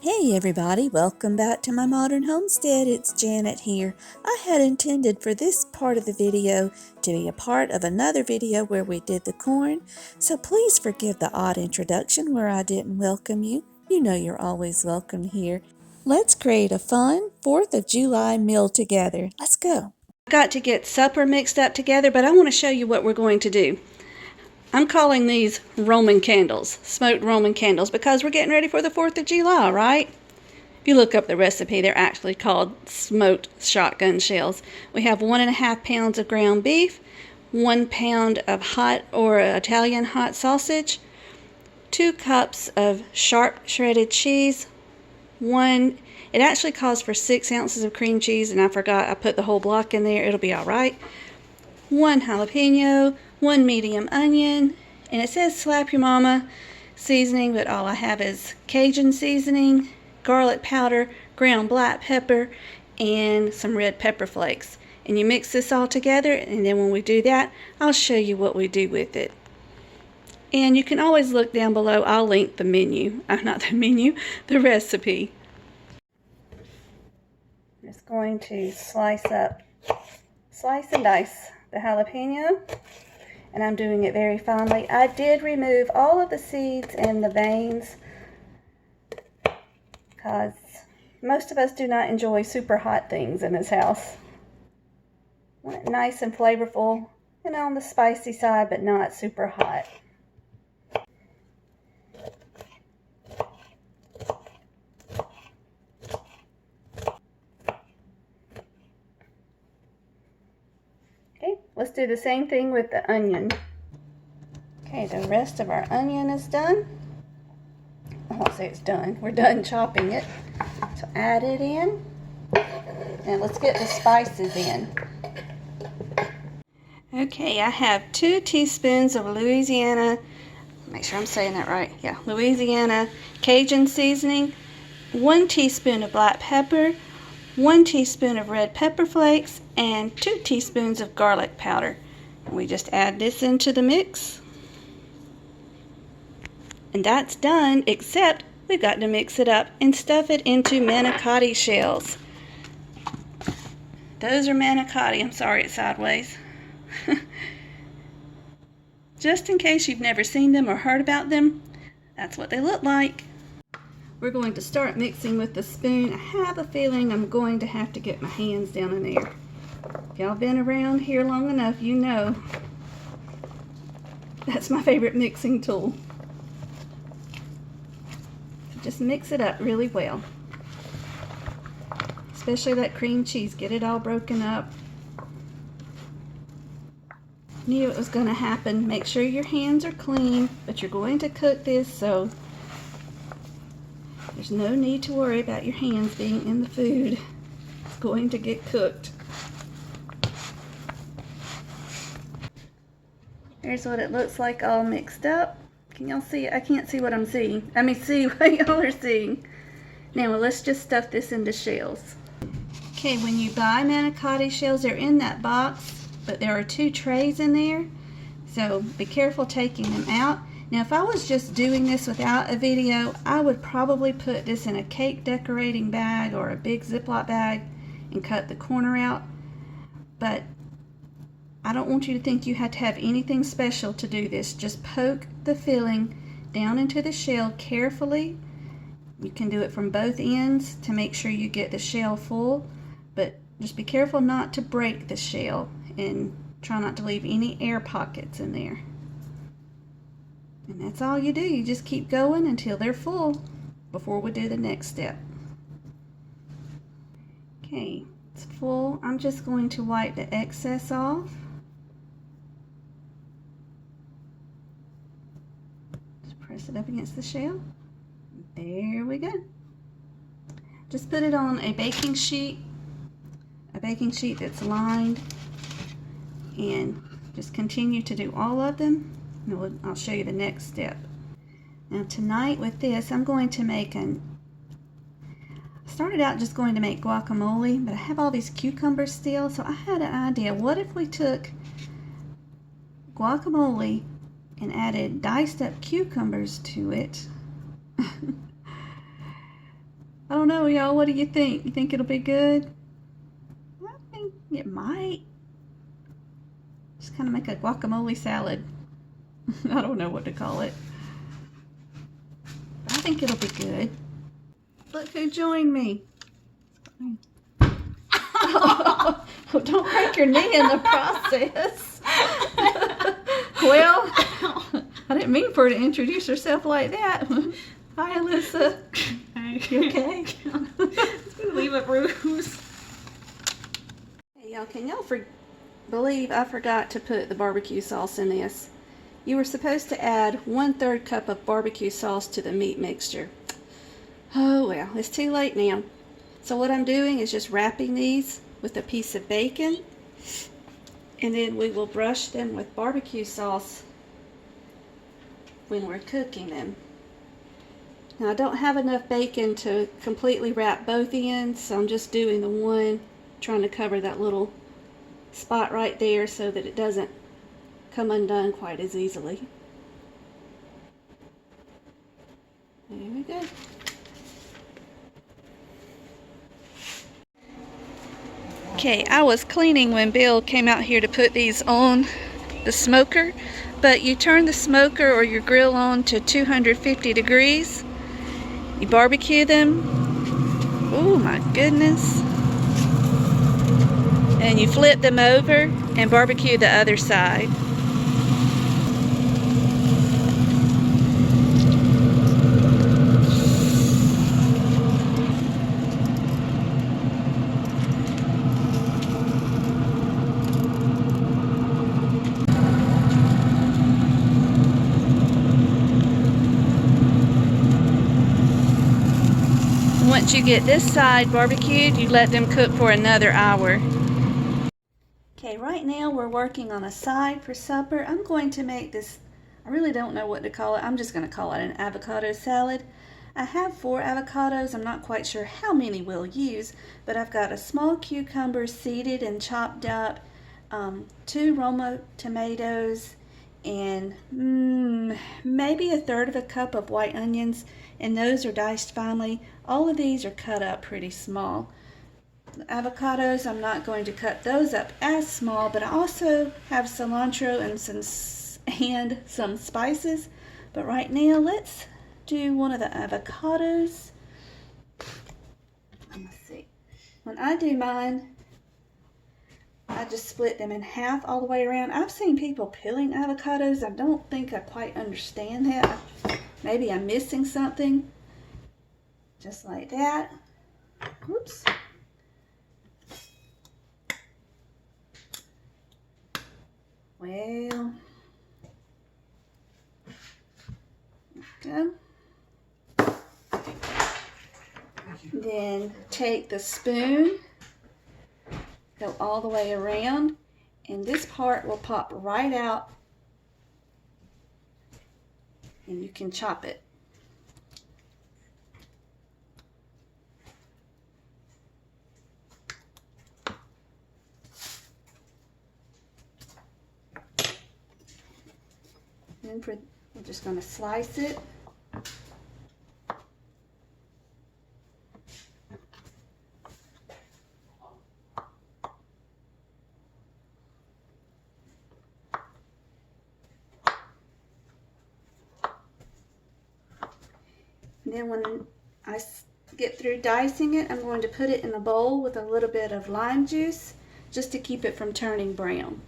Hey everybody, welcome back to my modern homestead. It's Janet here. I had intended for this part of the video to be a part of another video where we did the corn, so please forgive the odd introduction where I didn't welcome you. You know you're always welcome here. Let's create a fun 4th of July meal together. Let's go. I've got to get supper mixed up together, but I want to show you what we're going to do. I'm calling these Roman candles, smoked Roman candles, because we're getting ready for the 4th of July, right? If you look up the recipe, they're actually called smoked shotgun shells. We have 1.5 pounds of ground beef, 1 pound of hot or Italian hot sausage, 2 cups of sharp shredded cheese, it actually calls for 6 ounces of cream cheese, and I forgot I put the whole block in there. It'll be all right. 1 jalapeno, 1 medium onion, and it says slap your mama seasoning, but all I have is Cajun seasoning, garlic powder, ground black pepper, and some red pepper flakes. And you mix this all together, and then when we do that, I'll show you what we do with it. And you can always look down below. I'll link the menu, the recipe. I'm just going to slice and dice the jalapeno, and I'm doing it very finely. I did remove all of the seeds and the veins because most of us do not enjoy super hot things in this house. I want it nice and flavorful and on the spicy side, but not super hot. Let's do the same thing with the onion. Okay, the rest of our onion is done. I won't say it's done. We're done chopping it. So add it in. And let's get the spices in. Okay, I have 2 teaspoons of Louisiana, make sure I'm saying that right. Yeah, Louisiana Cajun seasoning, 1 teaspoon of black pepper, 1 teaspoon of red pepper flakes, and 2 teaspoons of garlic powder. We just add this into the mix. And that's done, except we've got to mix it up and stuff it into manicotti shells. Those are manicotti. I'm sorry it's sideways. Just in case you've never seen them or heard about them, that's what they look like. We're going to start mixing with the spoon. I have a feeling I'm going to have to get my hands down in there. If y'all been around here long enough, you know that's my favorite mixing tool. So just mix it up really well. Especially that cream cheese. Get it all broken up. Knew it was going to happen. Make sure your hands are clean, but you're going to cook this, so there's no need to worry about your hands being in the food. It's going to get cooked. Here's what it looks like all mixed up. Can y'all see? I can't see what I'm seeing. Let me see what y'all are seeing. Now let's just stuff this into shells. Okay, when you buy manicotti shells, they're in that box, but there are 2 trays in there. So be careful taking them out. Now if I was just doing this without a video, I would probably put this in a cake decorating bag or a big Ziploc bag and cut the corner out. But I don't want you to think you have to have anything special to do this. Just poke the filling down into the shell carefully. You can do it from both ends to make sure you get the shell full, but just be careful not to break the shell and try not to leave any air pockets in there. And that's all you do. You just keep going until they're full before we do the next step. Okay, it's full. I'm just going to wipe the excess off. Just press it up against the shell. There we go. Just put it on a baking sheet that's lined, and just continue to do all of them. I'll show you the next step. Now tonight with this, I'm going to make I started out just going to make guacamole, but I have all these cucumbers still, so I had an idea. What if we took guacamole and added diced up cucumbers to it I don't know, y'all. What do you think? You think it'll be good? I think it might. Just kind of make a guacamole salad. I don't know what to call it. I think it'll be good. Look who joined me. Oh, don't break your knee in the process. Well, I didn't mean for her to introduce herself like that. Hi, Alyssa. Hey. You okay? Leave a bruise. Hey, y'all, can y'all believe I forgot to put the barbecue sauce in this? You were supposed to add 1/3 cup of barbecue sauce to the meat mixture. Oh well, it's too late now. So what I'm doing is just wrapping these with a piece of bacon, and then we will brush them with barbecue sauce when we're cooking them. Now I don't have enough bacon to completely wrap both ends, so I'm just doing the one, trying to cover that little spot right there so that it doesn't come undone quite as easily. There we go. Okay, I was cleaning when Bill came out here to put these on the smoker, but you turn the smoker or your grill on to 250 degrees. You barbecue them. Oh my goodness. And you flip them over and barbecue the other side. Once you get this side barbecued, you let them cook for another hour. Okay, right now we're working on a side for supper. I'm going to make this, I really don't know what to call it. I'm just going to call it an avocado salad. I have 4 avocados. I'm not quite sure how many we'll use, but I've got a small cucumber seeded and chopped up, 2 Roma tomatoes, and maybe 1/3 of a cup of white onions, and those are diced finely. All of these are cut up pretty small. The avocados, I'm not going to cut those up as small, but I also have cilantro and some spices. But right now, let's do one of the avocados. Let's see. When I do mine, I just split them in half all the way around. I've seen people peeling avocados. I don't think I quite understand that. Maybe I'm missing something. Just like that. Oops. Well, go. Then take the spoon, go all the way around, and this part will pop right out, and you can chop it. And we're just going to slice it. And then when I get through dicing it, I'm going to put it in a bowl with a little bit of lime juice just to keep it from turning brown.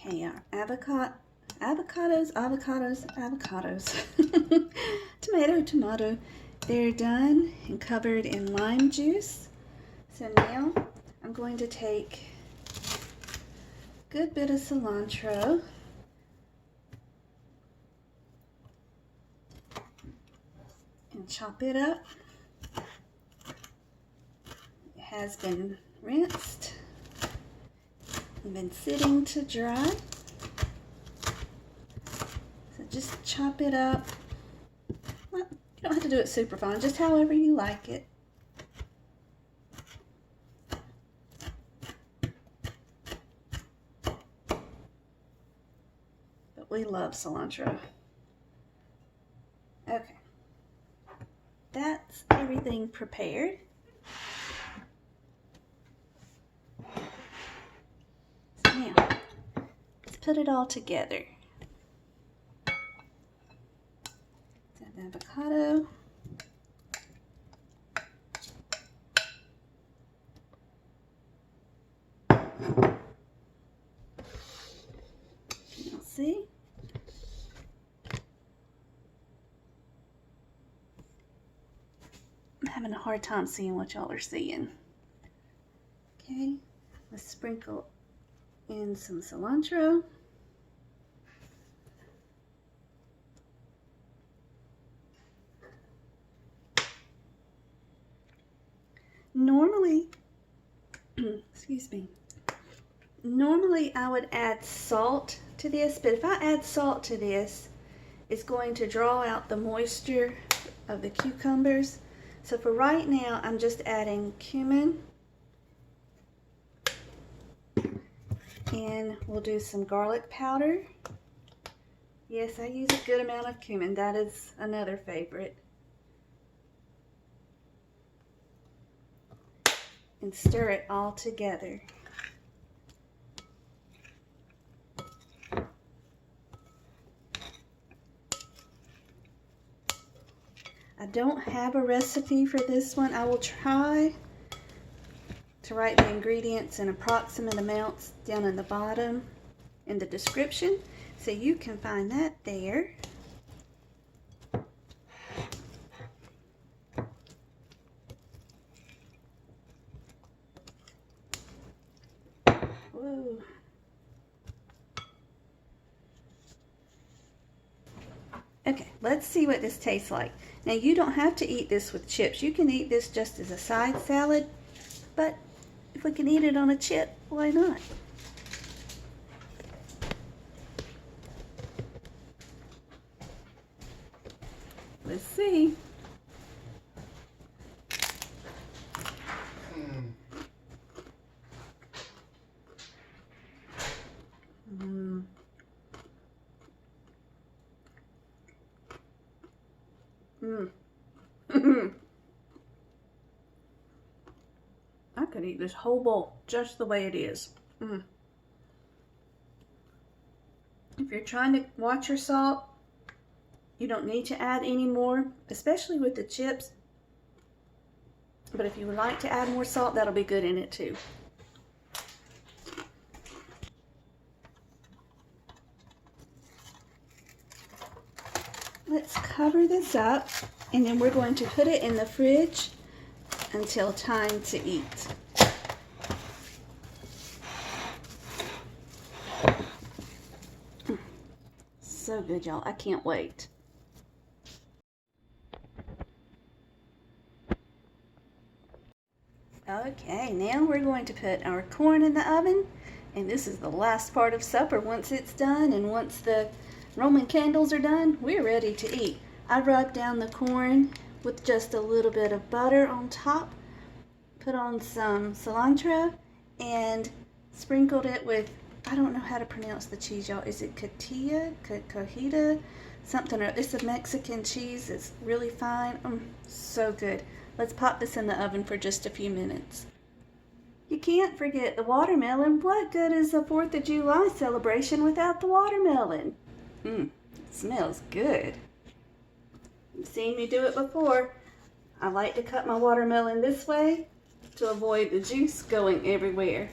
Okay, our avocados, tomato, they're done and covered in lime juice. So now I'm going to take a good bit of cilantro and chop it up. It has been rinsed and been sitting to dry. So just chop it up. Well, you don't have to do it super fine, just however you like it. But we love cilantro. Okay. That's everything prepared. So now, let's put it all together. Add the avocado. You'll see. I'm having a hard time seeing what y'all are seeing. Okay, let's sprinkle in some cilantro. Normally, excuse me, normally I would add salt to this, but if I add salt to this, it's going to draw out the moisture of the cucumbers. So for right now, I'm just adding cumin, and we'll do some garlic powder. Yes, I use a good amount of cumin. That is another favorite. And stir it all together. I don't have a recipe for this one. I will try to write the ingredients in approximate amounts down in the bottom in the description, so you can find that there. Whoa. Okay, let's see what this tastes like. Now, you don't have to eat this with chips. You can eat this just as a side salad, but if we can eat it on a chip, why not? Let's see. I could eat this whole bowl just the way it is. If you're trying to watch your salt, you don't need to add any more, especially with the chips. But if you would like to add more salt, that'll be good in it too. Let's cover this up, and then we're going to put it in the fridge until time to eat. So good, y'all. I can't wait. Okay, now we're going to put our corn in the oven, and this is the last part of supper. Once it's done and once the Roman candles are done, we're ready to eat. I rubbed down the corn with just a little bit of butter on top, put on some cilantro, and sprinkled it with, I don't know how to pronounce the cheese, y'all. Is it cotija? Cojita? Something. It's a Mexican cheese. It's really fine. So good. Let's pop this in the oven for just a few minutes. You can't forget the watermelon. What good is the 4th of July celebration without the watermelon? It smells good. You've seen me do it before. I like to cut my watermelon this way to avoid the juice going everywhere.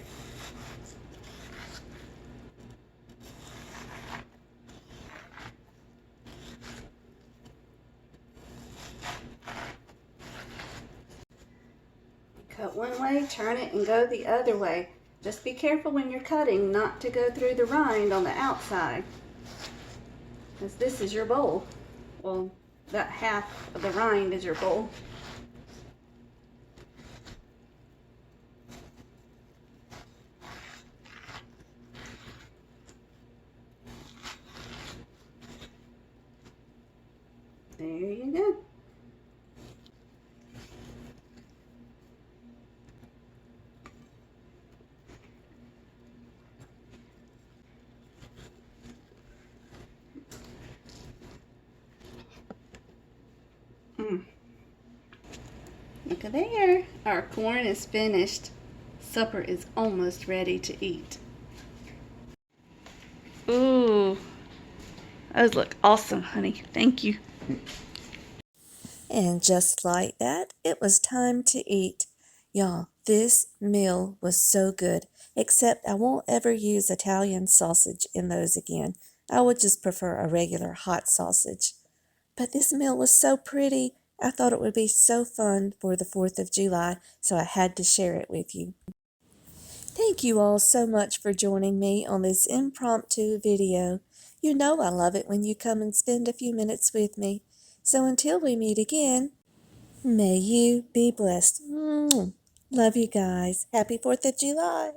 Cut one way, turn it, and go the other way. Just be careful when you're cutting not to go through the rind on the outside, because this is your bowl. Well, that half of the rind is your bowl. There you go. Look at there. Our corn is finished. Supper is almost ready to eat. Ooh, those look awesome, honey. Thank you. And just like that, it was time to eat. Y'all, this meal was so good, except I won't ever use Italian sausage in those again. I would just prefer a regular hot sausage. But this meal was so pretty. I thought it would be so fun for the 4th of July, so I had to share it with you. Thank you all so much for joining me on this impromptu video. You know I love it when you come and spend a few minutes with me. So until we meet again, may you be blessed. Love you guys. Happy 4th of July.